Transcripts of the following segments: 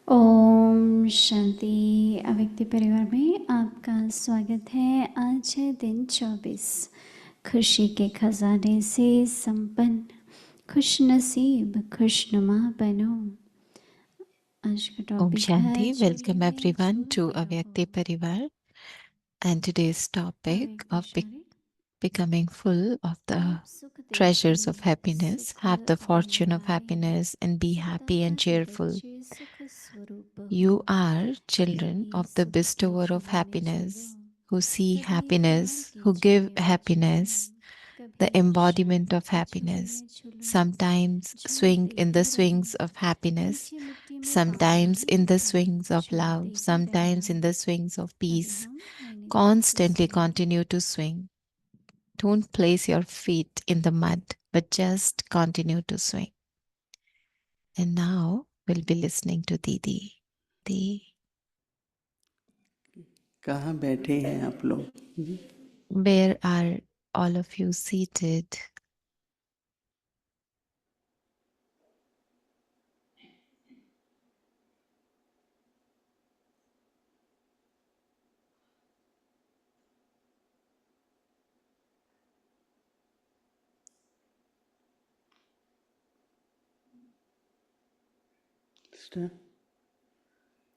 ओम शांति। अव्यक्ति परिवार में आपका स्वागत है। आज है दिन 24, खुशी के खजाने से संपन्न, खुश नसीब खुशनुमा बनो। आज का Om टॉपिक है Shanti. झूले Welcome में everyone to झूलते Avyakti रहो। Parivar. And today's topic Hare of Krishna रे। becoming full of the आप सुख treasures देखिए, of happiness, सुख have the देने fortune of वाले happiness, and be happy सदा and के cheerful. बच्चे सुख स्वरूप हो, You are children तभी of the सुख के bestower of झूले झूलो, happiness, who see तभी प्यार happiness, के who give झूले में झूलो, happiness, the कभी embodiment शांति of के झूले happiness. में झूलो। Sometimes swing झूलते in the ही रहो, swings of happiness, नीचे मिट्टी में पाँव sometimes नहीं in the रखना, swings of झूलते love, ही sometimes रहना। in the swings of अभी peace. हम नैनीताल से Constantly swing। continue to swing. Don't place your feet in the mud, but just continue to swing. And now we'll be listening to Didi. Didi. कहाँ बैठे हैं आप लोग? Where are all of you seated?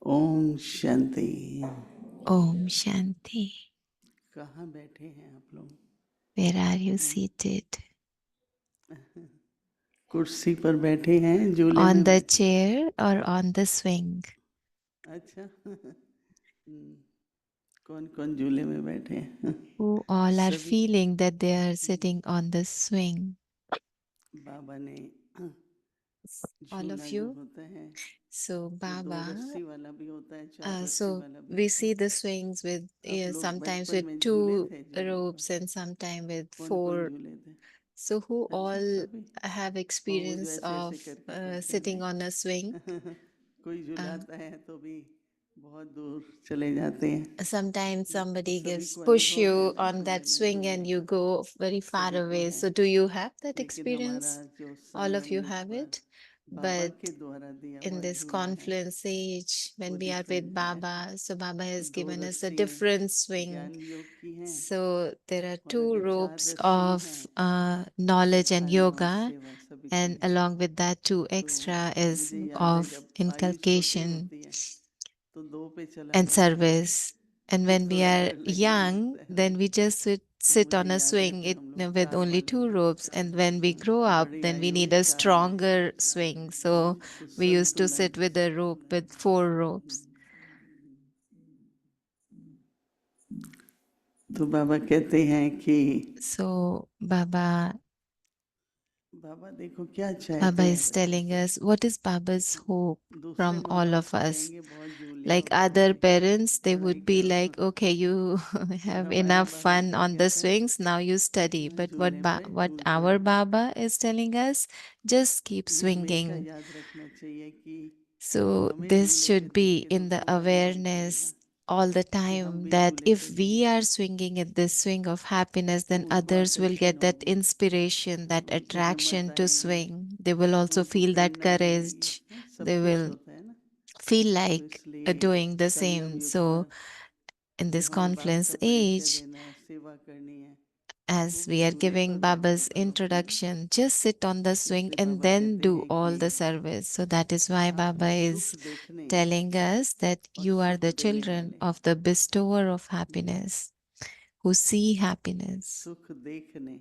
Om Shanti. Om Shanti. कहाँ बैठे हैं आप लोग? Where are you seated? कुर्सी पर बैठे हैं, झूले On में the बैठे? chair or on the swing? अच्छा। कौन कौन झूले में बैठे हैं? Who all are सभी। feeling that they are sitting on the swing? बाबा ने All of झूला जो you? होता है So वो 2 Baba, रस्सी वाला भी होता है, 4 रस्सी so वाला भी we होता है। see the swings with आप लोग sometimes बचपन with में झूले 2 थे झूले पर? ropes and sometimes with कौन कौन 4. झूले थे? So who अच्छा, all सभी। have और वो जो experience ऐसे ऐसे of करके चलते हैं, sitting on a swing? नहीं? कोई Uh, झुलाता है तो भी बहुत दूर चले जाते हैं। Sometimes somebody सभी gives को push अनुभव है you ना on that झूलने swing and झूलने you का, go very far सभी को away. है। So do you have that लेकिन हमारा experience? जो All of you संगम इस have bar it. Baba But के द्वारा दिया in हुआ this झूला है, confluence age, वो when we are with different है। Baba, so Baba has 2 given us a रस्सियाँ different swing. ज्ञान योग की हैं So there are और 2 अगर 4 ropes रस्सी of हैं तो knowledge and खाना और yoga, सेवा सभी को and है। along with that 2 तो extra is मुझे याद है of जब आयु छोटी inculcation होती है तो 2 पे चला and जाता है, service. And when we थोड़ा are डर लगने young, लगता है then हमें। we just तो sit मुझे on a याद है swing फिर हम लोग with 4 only 2 वाला ropes. And when we grow up, बड़ी then we आयु में need a 4 में stronger swing. So तो we used to संतुलन sit with a rope with 4 ropes. तो बाबा कहते हैं कि So Baba बाबा देखो क्या Baba चाहते हैं is बच्चों telling से। us what is Baba's hope दूसरे from माँ all बाप of तो us. कहेंगे बहुत झूल लिया Like बहुत other parents, they पढ़ाई would be करो, like, okay, you और have हमारे enough बाबा fun क्या on the कहते हैं, swings, now you study. But झूले पे what झूलते our रहो। Baba is telling us, just keep ये हमेशा swinging. याद रखना चाहिए कि So हमें this झूले पे should be देख के तो in the थोड़ा याद पड़ेगा awareness all the कि हम time भी that झूले पे if we झूलते are हैं। swinging at this swing of happiness, then others will ऊर्ध्वाकर्षण get that होगी, inspiration, that उनको हिम्मत attraction to आएगी, swing. They will also उनको feel that प्रेरणा मिलेगी, courage. सब They कुछ will होता है ना। feel तो like इसलिए doing the संगम same. युग So पर in जो this हमें बाप confluence का परिचय age, देना है, सेवा करनी है, वो as भी we are झूले giving पर बैठ के Baba's करोगे ना। introduction, just sit on the swing इसलिए and बाबा then कहते do हैं कि all the service. So that is why आप Baba सुख is देखने telling us that और you are सुख the देने children वाले, of the bestower of happiness, who see happiness. सुख देखने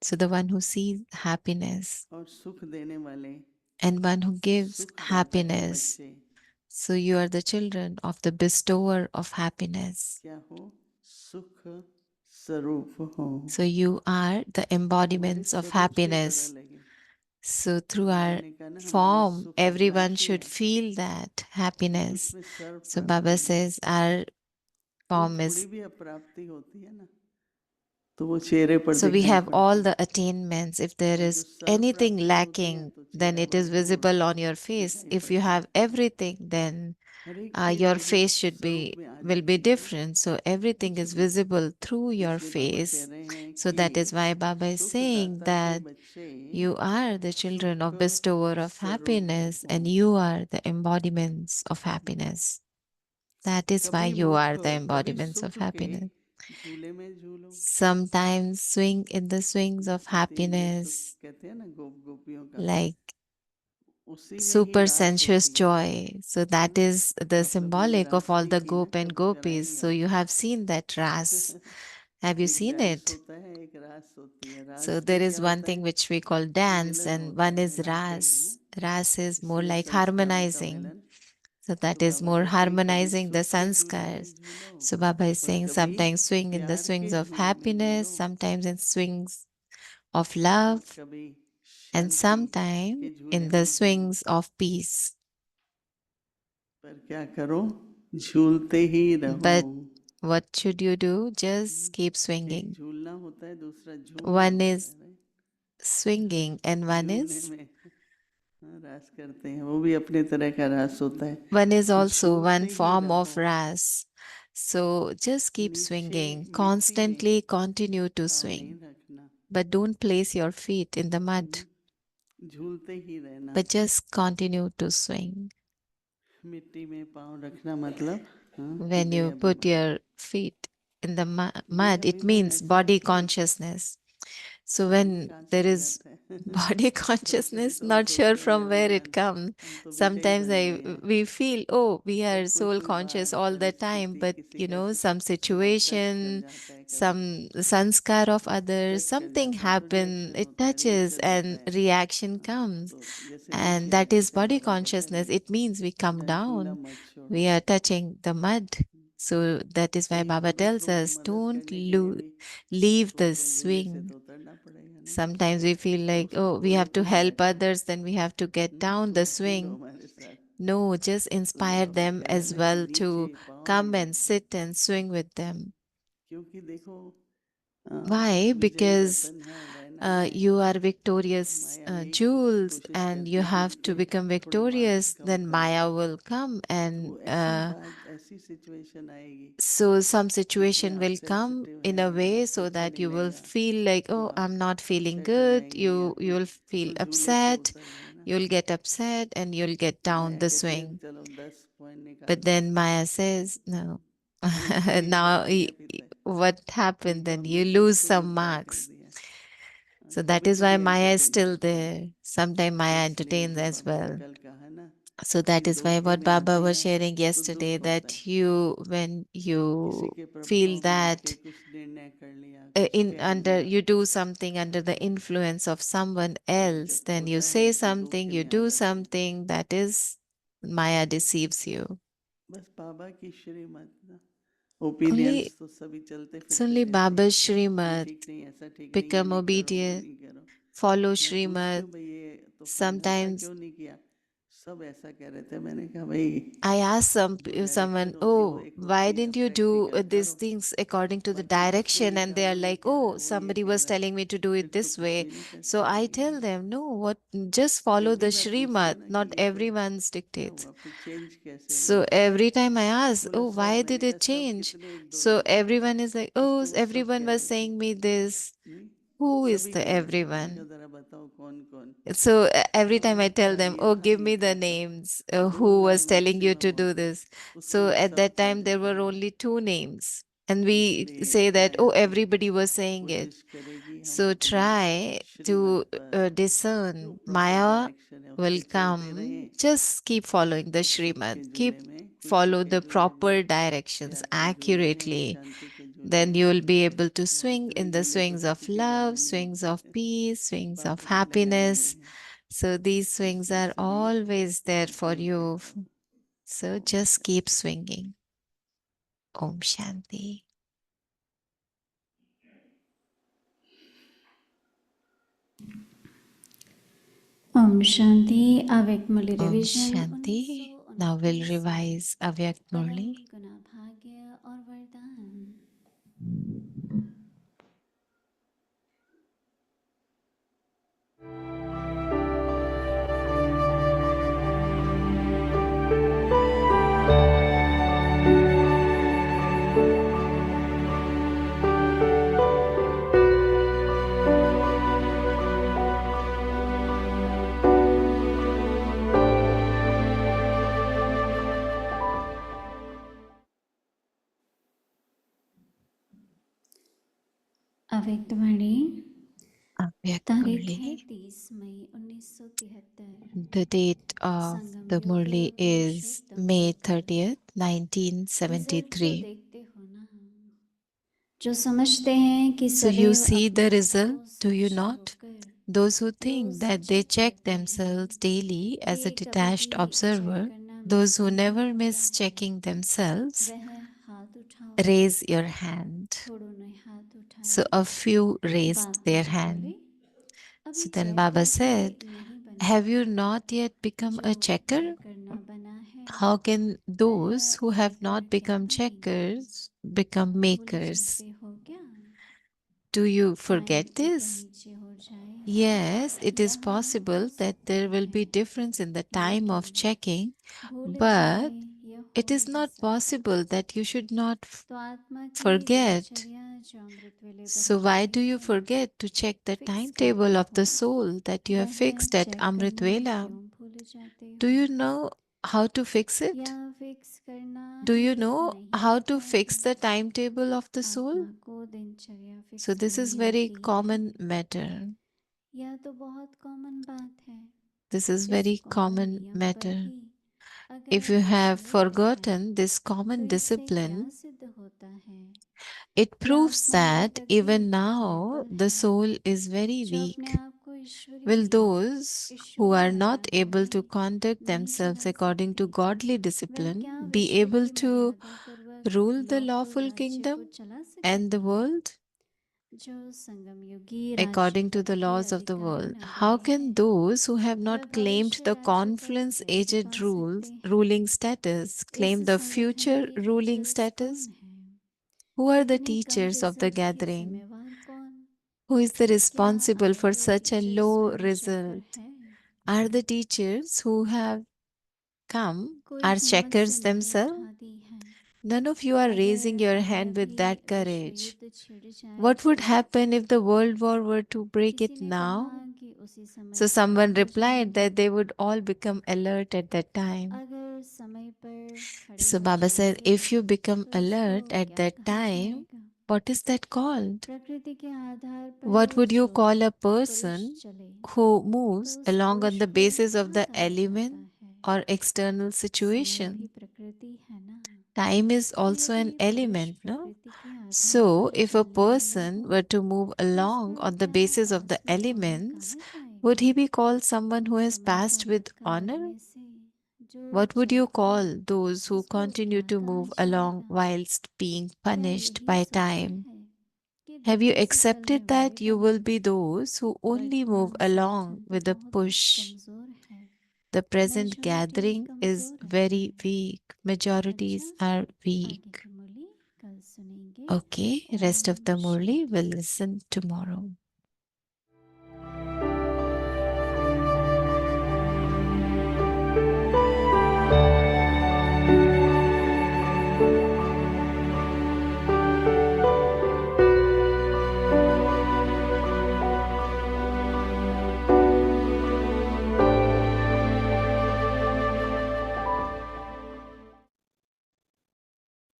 So the one who sees happiness और सुख देने वाले, and one who gives सुखदाता के happiness. बच्चे So you are the children of the bestower of happiness. क्या हो? सुख स्वरूप हो। So you are the हमारे embodiments of स्वरूप से पता happiness. लगे। So through बाबा our ने कहा ना हमारी form, सुख everyone राशि should है, feel that happiness. उसमें सर्व So प्राप्ति Baba है। says our कोई form थोड़ी is, भी अप्राप्ति होती है ना तो वो चेहरे पर so we दिखाई have पड़ती all the है, attainments. If there और जो is सर्व anything प्राप्ति होती है lacking, तो then चेहरा it बड़ा is घोर visible on your face. दिखाई If you पड़ता है। have everything, then हर एक your चीज face मुझे should स्वरूप be में आ will be जाती है different. So everything is इसलिए visible through your इसलिए बाबा कह face. रहे हैं So that is why कि Baba is saying सुखदाता के that बच्चे you are the children सुख of bestower of स्वरूप happiness हो, and you are the embodiments of happiness. That is why कभी you मुख are the कभी embodiments of सुख के happiness. झूले में झूलो। Sometimes swing in the swings of जैसे 3 दिन सुख happiness, कहते हैं ना गोपियों का, like उसी में ही super रास sensuous होती है joy. So that ना। is the आप सभी ने symbolic of रास all नहीं the की ना, gop and कभी gopis. कराई So you आपको। have seen that ras. Have you एक seen डांस it? होता है, एक रास होती है। So रास में there is क्या one होता thing है, which we call dance, Milan and होता one है, is मिलाते हैं, है ना। ras. Ras is more इसीलिए like संस्कारों का harmonizing. मिलन। So तो that is बाबा more कहते हैं कभी harmonizing the सुख के झूले में sanskars. झूलो So Baba is और saying कभी sometimes swing in the प्यार swings के of झूले में झूलो happiness, sometimes in swings of और love, कभी and शांति sometimes के झूले in the में झूलो। swings of peace. पर क्या करो, झूलते ही रहो। But what should you do? Just keep एक swinging. झूलना होता है, दूसरा झूमना One होता is है, right. swinging and one झूमने is में रास करते हैं, वो भी अपने तरह का रास होता है। one is also झूलते one ही form रहो। of ras. So just keep नीचे swinging. मिट्टी में Constantly continue to पाँव नहीं swing. रखना, But don't place your feet in the है mud. ना। झूलते ही रहना। But just continue to swing. मिट्टी में पाँव रखना मतलब When देह you put अभिमान। your feet in the देह mud, it अभिमान means ऐसा body कि consciousness. So पानी when कहाँ से there आ is जाता है body कभी कभी consciousness, तो हम not sure सोचते हैं from where it अभिमान, comes. हम तो विजय Sometimes बन गए हैं। we feel, oh, we are पर कोई soul कोई conscious बात, all the time, परिस्थिति, but किसी you का know, some स्वभाव टच कर situation, जाता है, कभी some sanskar of others, touch कर something जाता है तो happen, रिएक्शन it होता है, touches रिएक्शन होता and है। reaction हाँ, comes. तो जैसे And नीचे आ that is जाते हैं, body बाबा कहते हैं consciousness. नहीं, It means we come मेरा झूला down. मत छोड़ो। We are touching the mud. So that is why कहीं Baba tells दूसरों की us, मदद don't करने के लिए भी leave the सोचते हैं झूले से swing. तो उतरना पड़ेगा नहीं, Sometimes we feel तो like, उस oh, we झूले have to पे ही help बैठो। others, then we have to get down the तुम झूलो swing. हमारे साथ। No, just तो inspire बाबा them कह रहे हैं as ना कि well नीचे to पाँव नहीं come and रखना, sit and swing with them. क्योंकि देखो Why? विजयी Because रतन है, रहना है। you are victorious माया यही jewels कोशिश and you करती है have कि to become थोड़ा मान victorious, कम then कर दे। Maya will come and तो ऐसी बात, ऐसी सिचुएशन आएगी, so some जिसमें situation आप will come sensitive in a हैं, way आपको so अच्छा that नहीं you will लगेगा, feel like, तो oh, I'm आप not feeling अपसेट हो good. जाएंगे या You'll feel तो झूले से upset. उतर गए ना। You'll get upset and you'll get तो down माया the कहती है swing. चलो 10 पॉइंट But निकाल दो, then Maya says, no. एक Now, बच गया, फिर what नहीं happened तो then? हमने You सब lose कुछ some उल्टा कर marks. दिया। So that कभी is why कभी Maya is एंटरटेन still करते हैं, there. Sometimes Maya इसलिए entertains जो as बाबा ने well. कल कहा ना So कि that is why धोखे what में Baba आते was हैं sharing तो yesterday, दुख होता that है, when किसी you के feel प्रभाव में आके that कुछ निर्णय कर लिया, कुछ in कह under दिया, you do something under the influence of someone कभी else, कभी then you होता है say कि something, धोखे you में आ do जाते हैं। something, that is Maya deceives you. बस बाबा की श्रीमत ना, Only ओपिनियंस तो सभी चलते it's फिरते only रहते हैं, Baba's ये Shrimad. ठीक नहीं, ऐसा ठीक नहीं, ये Become नहीं करो, वो obedient, नहीं करो। follow मैं पूछती Shrimad. हूँ भाई ये तो फाइनल था, Sometimes क्यों नहीं किया? सब ऐसा कह रहे थे। मैंने कहा भाई I ask जो someone, डायरेक्शन होती है वो oh, एक why होती है, didn't you do practical these करो, things according to the बाकी दूसरों direction? ने And कहा they are वो ये like, कह रहा oh, है, वो ये somebody कह was रहा है, telling me to do फिर it तो this कुछ way. भी नहीं कर So I सकते tell हैं। them, no, what, just follow जब the भी मैं पूछती Shrimad, हूँ ना कि not ये तो everyone's क्या dictates. हुआ, फिर चेंज कैसे So हुआ? every time I ask, बोले oh, सब, why did मैंने कहा it सब change? कितने, एक दो So लोग हैं, everyone is like, oh, उसके वो सब everyone कह was रहे थे, saying me this. नहीं Who is सभी the कह रहे थे। मैंने कहा everyone? जरा बताओ कौन कौन। So every तो time I उन्होंने tell कहा them, ये oh, था, give ये me the था, था, names, दो who was नाम telling you to maximum do होते हैं, this. उसको So वो at सब that कह time, there देते were हैं। only two names. And we इसलिए say that, oh, माया भी everybody was saying it. कोशिश करेगी हम So अपने try श्रीमत to पर, जो discern. प्रॉपर Maya डायरेक्शन है will उससे चलते come. रहें, Just keep following the तो सुख Shrimad. के Keep झूले में, खुशी follow के the झूले में, proper directions प्यार के झूले में, accurately. शांति के झूले Then में। you will be able to वहाँ swing इतने in the झूले तो swings of किसी के घर में love, नहीं swings होते of peace, swings of बाबा ने लगाए हुए happiness. हैं। So these swings इसलिए are सभी always there for झूलते you. रहो। So ओम just शांति। keep swinging. Om Shanti. Om Shanti. अव्यक्त मुरली Om revision Shanti. Now we'll 1929 से revise Avyak परम Murli. गुना भाग्य और वरदान। अव्यक्तवाणी Avyakt तारीख है Murli. 30 May 1973। The date of Sangam the युग Murli is पुरुषोत्तम May युग। 30th, रिजल्ट जो 1973. देखते हो ना, जो समझते हैं कि So you सदैव see अपने the आप को result, do you साक्षी not? होकर Those who think रोज that they चेक check करते themselves हैं, daily as a वे कभी detached भी चेक observer, करना those मिस who नहीं never होता miss है। checking themselves, वह हाथ उठाओ, raise your hand. थोड़ों ने हाथ उठाए। So a few raised Baba their जी बोले, hand. अभी So then चेक Baba करके said, नहीं बने have हो। you not yet become जो a checker? चेक करना बना है How can वह those who have बनकर not क्या become बनेगा? checkers become भूल makers? जाते हो क्या? Do you माइक forget ऊपर this? नीचे हो जाए, Yes, it is यहाँ हो possible that सकता there will है, be difference in the time of लेकिन checking, भूल but जाए यह हो it is नहीं not सकता। possible that you should not तो आत्मा की forget. दिनचर्या जो अमृत वेले पर So why होती do you है, forget to check the fix timetable करते of हो, the soul that you have वह fixed at चेक Amrit करना Vela? क्यों भूल जाते Do हो? you know how to fix या it? फिक्स करना Do ही you know नहीं how to आता fix है? the timetable of the आत्मा soul? को दिनचर्या So फिक्स this is करनी very आती है। common matter. यह तो बहुत कॉमन बात है। This is इस very कॉमन common नियम पर matter. ही अगर If you आप have विचलित हैं forgotten this तो common इससे क्या discipline, सिद्ध होता है? it यह proves आत्मा अभी that तक भी even now निर्बल the है, soul is very जो अपने weak. आप को Will ईश्वरीय those who ईश्वरीय are not बनाकर able to conduct नहीं themselves चला according to सकते? godly वह discipline क्या be विश्व able की to मर्यादा पूर्वक rule the लॉफुल lawful राज्य को kingdom चला and the सकेंगे? world जो संगम युगी राज्य according to पद the के laws of the अधिकारी world? न How बने can हैं, those who have वह not claimed भविष्य the राज्य पद confluence कैसे पा aged सकते rules हैं? ruling status इस claim the संगठन future के ruling टीचर्स status? कौन हैं? Who are the इतने कम teachers of the रिजल्ट के gathering? जिम्मेवार कौन? Who is the क्या responsible for आखिर such a टीचर low स्वयं चेकर result? है? Are the teachers who have come कोई are हिम्मत से checkers नहीं themselves? उठाती है। None of you are raising अगर your अगर hand with अभी that विश्व courage. युद्ध छिड़ जाए What would तो? happen if the world war were to break किसी it ने कहा now? कि उसी समय So खत्म someone हो replied जाएगा। that they would all become alert at that time. अगर समय पर खड़े So हो Baba said, जाएंगे if you become तो उसको alert at क्या that कहा time, जाएगा? what is that called? प्रकृति के आधार What पर would you जो call a पुरुष person चले who तो moves उस along on पुरुष the को basis of कहाँ the कहा जाता element है? or external समय भी situation? प्रकृति है ना। Time is तो also यदि an पुरुष element, no? प्रकृति के आधार So, पर if a चलने वाला person हो were to move तो उस along पर on the क्या basis of the pass with honour elements, कहा would जाएगा? he be called someone who has समय का passed with फटकार honor? लगने से जो What would you चलता call those who उसको continue क्या to कहा move along जाएगा? whilst being क्या punished यही by सोचा time? है कि Have you गति से चलने accepted वाले that you will बने? be those who only move वर्तमान along संगठन तो with a बहुत push? कमज़ोर है। The present majority gathering is कमज़ोर very है। weak. अच्छा, Majorities are आगे weak. की मुरली कल सुनेंगे। Okay, rest of Om the Murli Shanti. will listen tomorrow.